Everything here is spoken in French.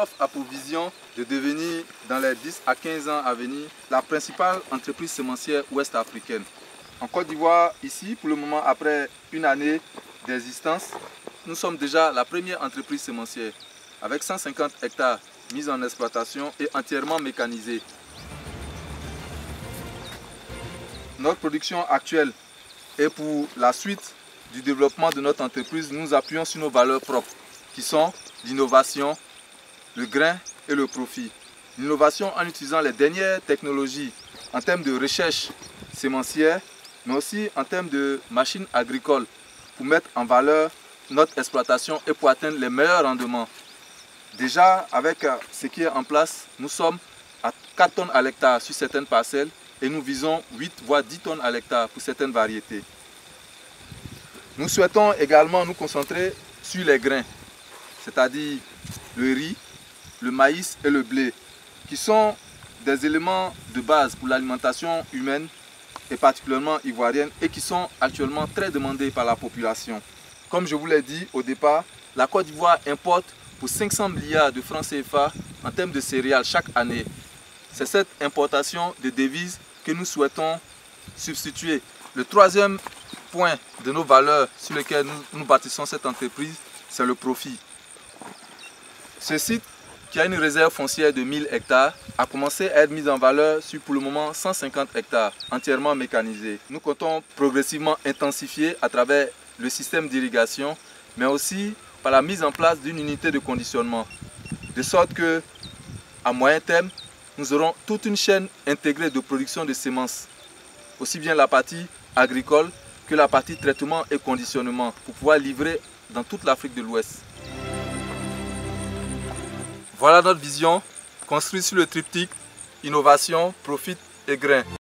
Greensoft a pour vision de devenir, dans les 10 à 15 ans à venir, la principale entreprise sémencière ouest-africaine. En Côte d'Ivoire, ici, pour le moment, après une année d'existence, nous sommes déjà la première entreprise sémencière, avec 150 hectares mis en exploitation et entièrement mécanisés. Notre production actuelle et pour la suite du développement de notre entreprise, nous nous appuyons sur nos valeurs propres, qui sont l'innovation, le grain et le profit. L'innovation en utilisant les dernières technologies en termes de recherche sémencière, mais aussi en termes de machines agricoles pour mettre en valeur notre exploitation et pour atteindre les meilleurs rendements. Déjà, avec ce qui est en place, nous sommes à 4 tonnes à l'hectare sur certaines parcelles et nous visons 8 voire 10 tonnes à l'hectare pour certaines variétés. Nous souhaitons également nous concentrer sur les grains, c'est-à-dire le riz, le maïs et le blé, qui sont des éléments de base pour l'alimentation humaine et particulièrement ivoirienne et qui sont actuellement très demandés par la population. Comme je vous l'ai dit au départ, la Côte d'Ivoire importe pour 500 milliards de francs CFA en termes de céréales chaque année. C'est cette importation de devises que nous souhaitons substituer. Le troisième point de nos valeurs sur lesquelles nous bâtissons cette entreprise, c'est le profit. Ce site, qui a une réserve foncière de 1000 hectares, a commencé à être mis en valeur sur pour le moment 150 hectares, entièrement mécanisés. Nous comptons progressivement intensifier à travers le système d'irrigation, mais aussi par la mise en place d'une unité de conditionnement, de sorte que, à moyen terme, nous aurons toute une chaîne intégrée de production de semences, aussi bien la partie agricole que la partie traitement et conditionnement, pour pouvoir livrer dans toute l'Afrique de l'Ouest. Voilà notre vision, construite sur le triptyque innovation, profit et grain.